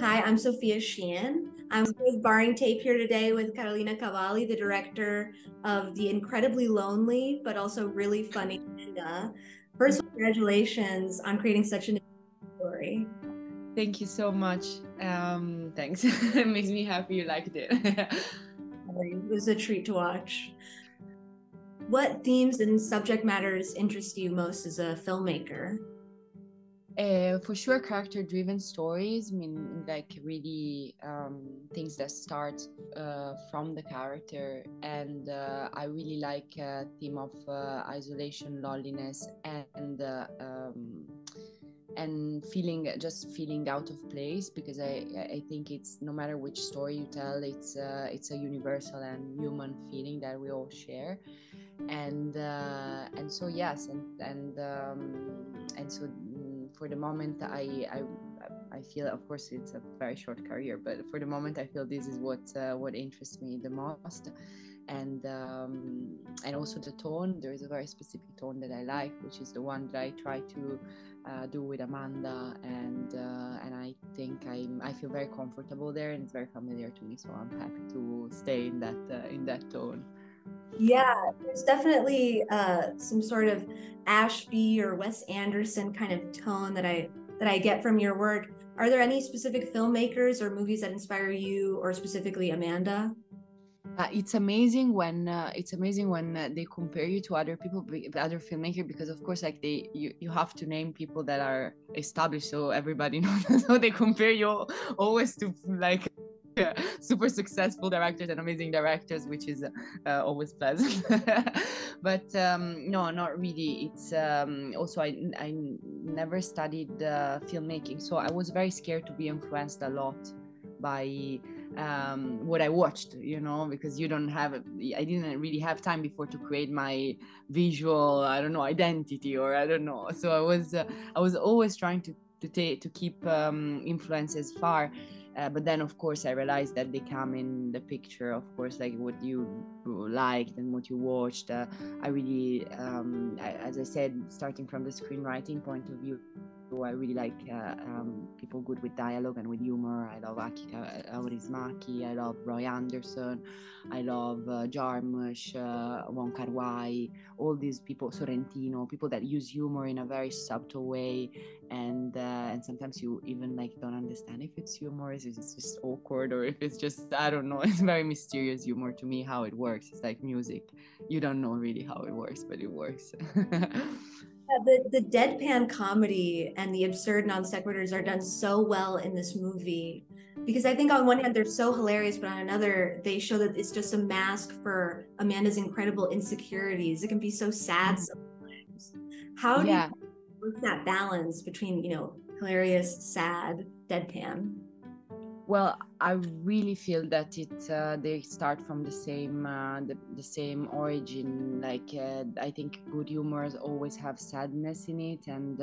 Hi, I'm Sophia Sheehan. I'm with Barring Tape here today with Carolina Cavalli, the director of the incredibly lonely but also really funny Amanda. First, congratulations on creating such an story. Thank you so much. Thanks. It makes me happy you liked it. It was a treat to watch. What themes and subject matters interest you most as a filmmaker? For sure, character-driven stories. I mean, like really things that start from the character, and I really like theme of isolation, loneliness, and feeling out of place, because I think it's, no matter which story you tell, it's a universal and human feeling that we all share. And so yes, and so for the moment I feel, of course it's a very short career, but for the moment I feel this is what interests me the most. And also the tone. There is a very specific tone that I like, which is the one that I try to do with Amanda, and I think I feel very comfortable there, and it's very familiar to me, so I'm happy to stay in that tone. Yeah, there's definitely some sort of Ashby or Wes Anderson kind of tone that I get from your work. Are there any specific filmmakers or movies that inspire you, or specifically Amanda? It's amazing when they compare you to other people, other filmmakers, because of course, like you have to name people that are established, so everybody knows. So they compare you always to like super successful directors and amazing directors, which is always pleasant. But no, not really. It's also I never studied filmmaking, so I was very scared to be influenced a lot by what I watched, because I didn't really have time before to create my visual, I don't know, identity, or I don't know. So I was always trying to keep influences far. But then, of course, I realized that they come in the picture, of course, like what you liked and what you watched. I really, as I said, starting from the screenwriting point of view, I really like people good with dialogue and with humor. I love Aki Kaurismäki, I love Roy Anderson, I love Jarmusch, Wong Kar-wai, all these people, Sorrentino, people that use humor in a very subtle way, and sometimes you even like don't understand if it's humor, if it's just awkward, or if it's just, I don't know. It's very mysterious humor to me, how it works. It's like music, you don't know really how it works, but it works. The deadpan comedy and the absurd non sequiturs are done so well in this movie, because I think on one hand they're so hilarious, but on another they show that it's just a mask for Amanda's incredible insecurities. It can be so sad sometimes. How do you work that balance between, hilarious, sad, deadpan? Well, I really feel that they start from the same origin. Like I think good humors always have sadness in it, and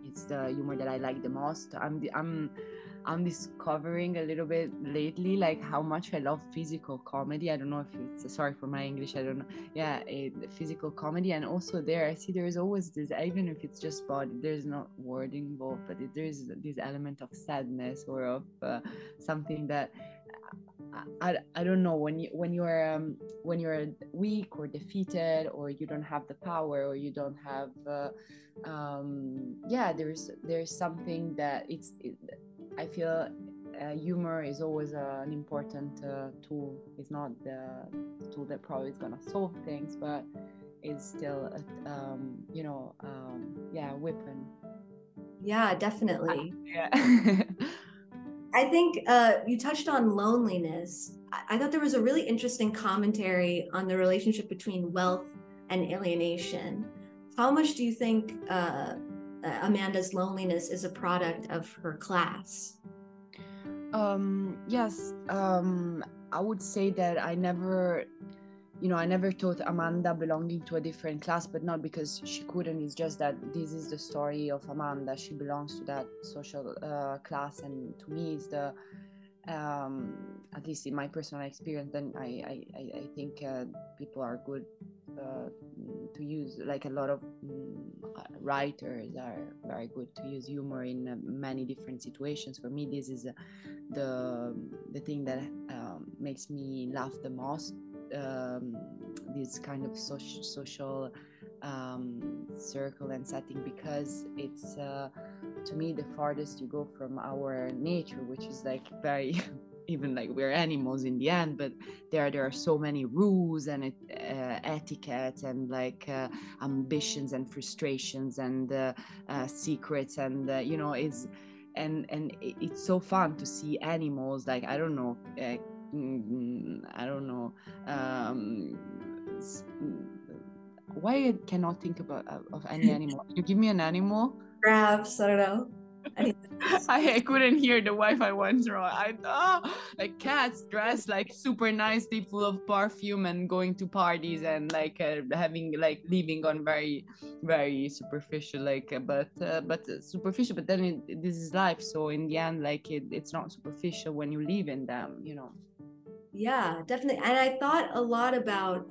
it's the humor that I like the most. I'm discovering a little bit lately, like how much I love physical comedy. I don't know if it's, sorry for my English, I don't know. Yeah, physical comedy, and also there I see there is always this, even if it's just body, there's no word involved, but there's this element of sadness, or of something that I don't know, when you're weak or defeated, or you don't have the power, or you don't have there's something that I feel humor is always an important tool. It's not the tool that probably is gonna solve things, but it's still a weapon. Yeah, definitely. Yeah. I think you touched on loneliness. I thought there was a really interesting commentary on the relationship between wealth and alienation. How much do you think Amanda's loneliness is a product of her class? Yes, I would say that I never thought Amanda belonging to a different class, but not because she couldn't. It's just that this is the story of Amanda. She belongs to that social class, and to me, is the at least in my personal experience. Then I think people are good to use, like a lot of writers are very good to use humor in many different situations. For me, this is the thing that makes me laugh the most. This kind of social circle and setting, because it's to me the farthest you go from our nature, which is like very even like we're animals in the end, but there are so many rules and etiquette and like ambitions and frustrations and secrets, and you know, it's and it's so fun to see animals like I don't know why I cannot think about of any animal. You give me an animal. Crabs, I don't know. I couldn't hear the Wi-Fi once wrong. Like cats dressed like super nicely, full of perfume, and going to parties and like having like living on very, very superficial, like but superficial. But then this is life, so in the end, like it's not superficial when you live in them, you know. Yeah, definitely. And I thought a lot about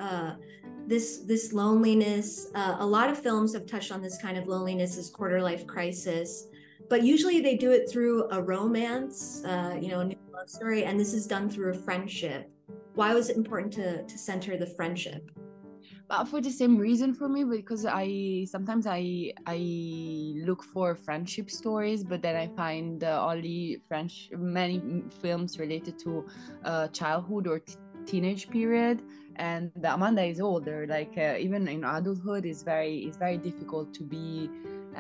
this loneliness. A lot of films have touched on this kind of loneliness, this quarter life crisis, but usually they do it through a romance, a new love story, and this is done through a friendship. Why was it important to center the friendship? For the same reason for me, because I sometimes I look for friendship stories, but then I find only many films related to childhood or teenage period. And Amanda is older, like even in adulthood it's very difficult to be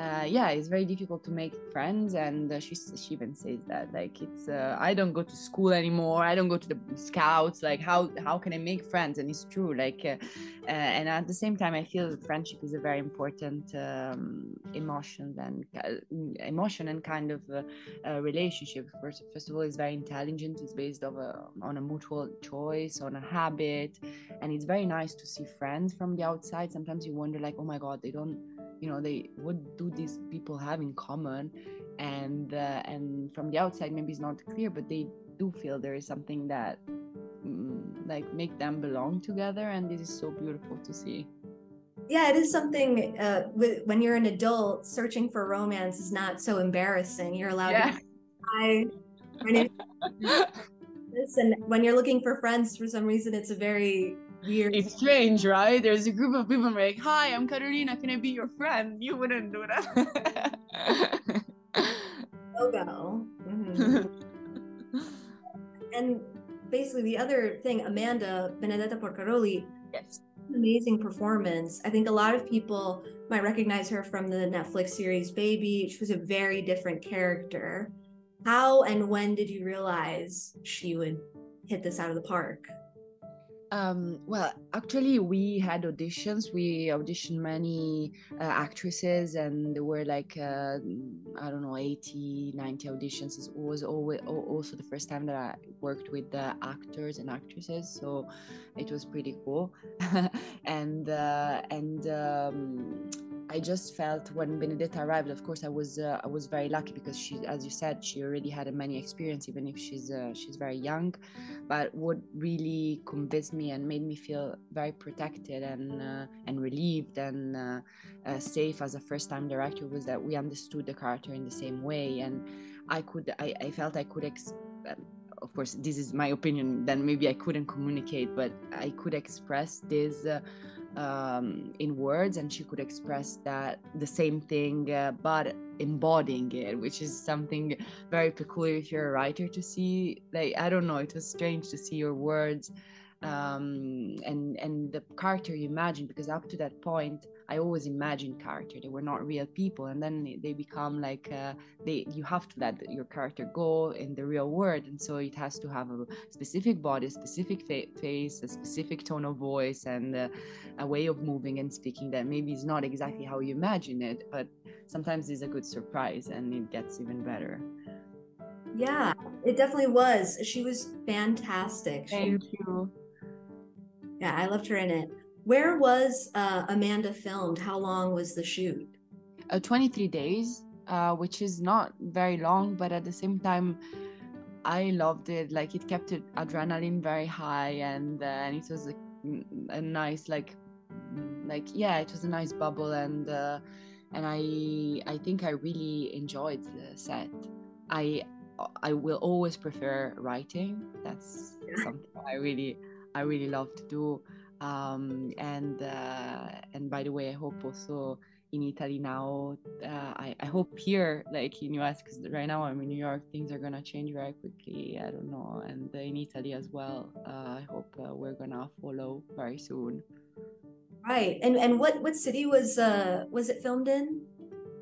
it's very difficult to make friends, and she even says that like it's I don't go to school anymore, I don't go to the scouts, like how can I make friends? And it's true, like and at the same time I feel friendship is a very important emotion and kind of relationship. First of all, it's very intelligent, it's based on a mutual choice, on a habit, and it's very nice to see friends from the outside. Sometimes you wonder like, oh my god, they don't, what do these people have in common? And from the outside maybe it's not clear, but they do feel there is something that like make them belong together, and this is so beautiful to see. Yeah, it is something when you're an adult, searching for romance is not so embarrassing. You're allowed to say, hi, my name is this, and when you're looking for friends, for some reason it's a very weird. It's strange, right? There's a group of people like, hi, I'm Carolina, can I be your friend? You wouldn't do that. Logo. Mm-hmm. And basically the other thing, Amanda Benedetta Porcaroli, yes, amazing performance. I think a lot of people might recognize her from the Netflix series Baby. She was a very different character. How and when did you realize she would hit this out of the park? Well, actually, we had auditions. We auditioned many actresses, and there were like, I don't know, 80, 90 auditions. It was always, also the first time that I worked with actors and actresses, so it was pretty cool. and I just felt when Benedetta arrived, of course, I was very lucky because she, as you said, she already had many experience, even if she's very young. But what really convinced me and made me feel very protected and relieved and safe as a first-time director was that we understood the character in the same way, and I felt I could of course, this is my opinion, then maybe I couldn't communicate, but I could express this in words, and she could express that the same thing, but embodying it, which is something very peculiar if you're a writer to see. Like, I don't know, it was strange to see your words and the character you imagine, because up to that point I always imagined character, they were not real people, and then they become like you have to let your character go in the real world, and so it has to have a specific body, a specific face, a specific tone of voice, and a way of moving and speaking that maybe is not exactly how you imagine it, but sometimes it's a good surprise and it gets even better. Yeah, it definitely was. She was fantastic. Thank you. Yeah, I loved her in it. Where was Amanda filmed? How long was the shoot? 23 days, which is not very long, but at the same time, I loved it. Like, it kept it adrenaline very high, and it was a nice, like, like, yeah, it was a nice bubble, and I think I really enjoyed the set. I will always prefer writing. That's something I really love to do. And by the way, I hope also in Italy now. I hope here, like in US, because right now I'm in New York, things are gonna change very quickly. I don't know, and in Italy as well. I hope we're gonna follow very soon. Right. And what city was it filmed in,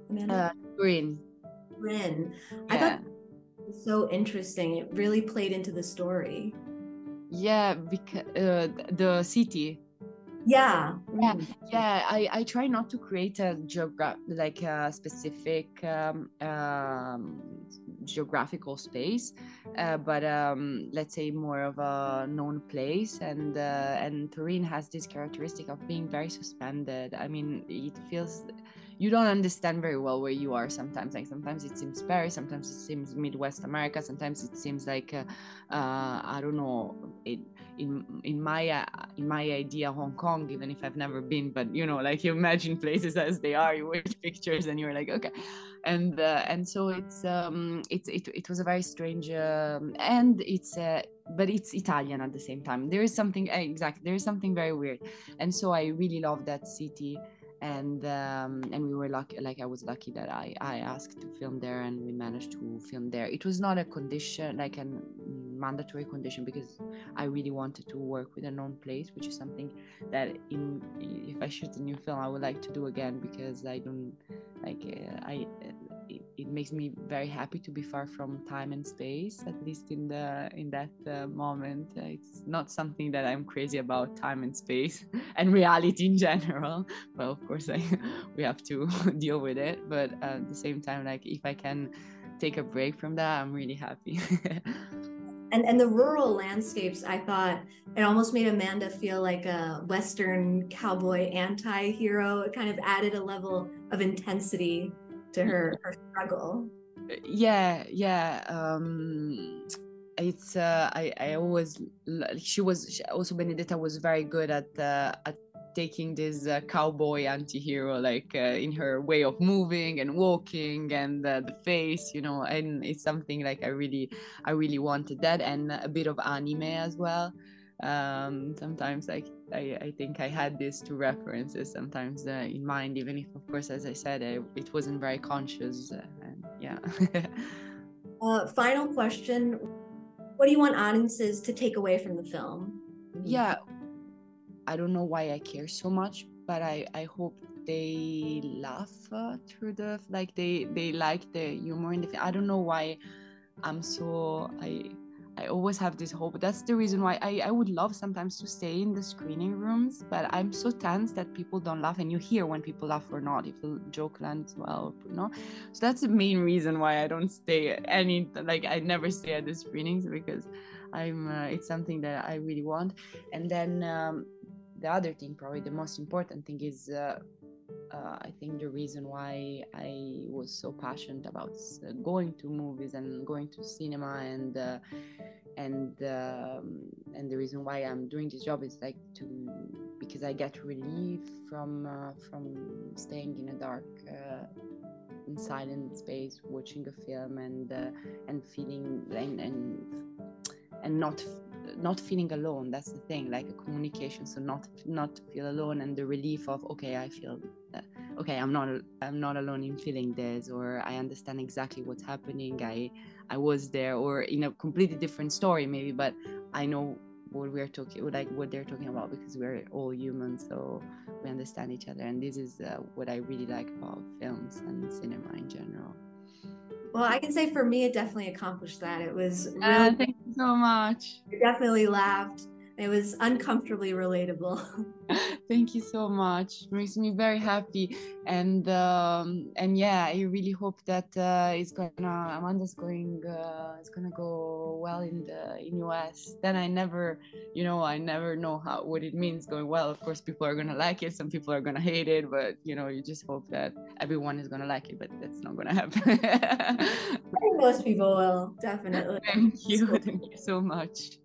Amanda? Turin. Turin. Yeah. I thought it was so interesting. It really played into the story. Yeah, because the city. Yeah. Yeah. I try not to create a like a specific geographical space, but let's say more of a known place, and Turin has this characteristic of being very suspended. I mean, it feels you don't understand very well where you are sometimes. Like sometimes it seems Paris, sometimes it seems Midwest America, sometimes it seems like I don't know. In my idea, Hong Kong, even if I've never been, but you know, like you imagine places as they are, you watch pictures and you're like, okay, and so it was a very strange and but it's Italian at the same time. There is something very weird, and so I really love that city. And we were lucky, like I was lucky that I asked to film there, and we managed to film there. It was not a condition, like a mandatory condition, because I really wanted to work with a known place, which is something that if I shoot a new film I would like to do again, because I don't like it makes me very happy to be far from time and space, at least in that moment. It's not something that I'm crazy about, time and space and reality in general, but of course we have to deal with it. But at the same time, like if I can take a break from that, I'm really happy. And the rural landscapes, I thought it almost made Amanda feel like a Western cowboy anti-hero. It kind of added a level of intensity to her struggle. Yeah. It's I always also Benedetta was very good at taking this cowboy anti-hero, like in her way of moving and walking, and the face, you know, and it's something like I really wanted that, and a bit of anime as well. Sometimes like I think I had these two references sometimes in mind, even if of course, as I said, it wasn't very conscious. And yeah. Final question. What do you want audiences to take away from the film? Yeah, I don't know why I care so much, but I hope they laugh through like they like the humor in the film. I don't know why I'm so I always have this hope. That's the reason why I would love sometimes to stay in the screening rooms, but I'm so tense that people don't laugh, and you hear when people laugh or not, if the joke lands well, you know. So that's the main reason why I don't stay I never stay at the screenings, because it's something that I really want. And then the other thing, probably the most important thing, is I think the reason why I was so passionate about going to movies and going to cinema, and the reason why I'm doing this job is because I get relief from staying in a dark and silent space, watching a film, and feeling and not feeling alone. That's the thing, like a communication, so not to feel alone, and the relief of I feel okay, I'm not alone in feeling this, or I understand exactly what's happening. I was there, or in a completely different story maybe, but I know what they're talking about, because we're all humans, so we understand each other. And this is what I really like about films and cinema in general. Well, I can say for me, it definitely accomplished that. It was really. Thank you so much. I definitely laughed. It was uncomfortably relatable. Thank you so much. It makes me very happy, and yeah, I really hope that Amanda's it's gonna go well in US. Then I never know what it means going well. Of course, people are gonna like it, some people are gonna hate it, but you just hope that everyone is gonna like it. But that's not gonna happen. I think most people will, definitely. Thank you so much.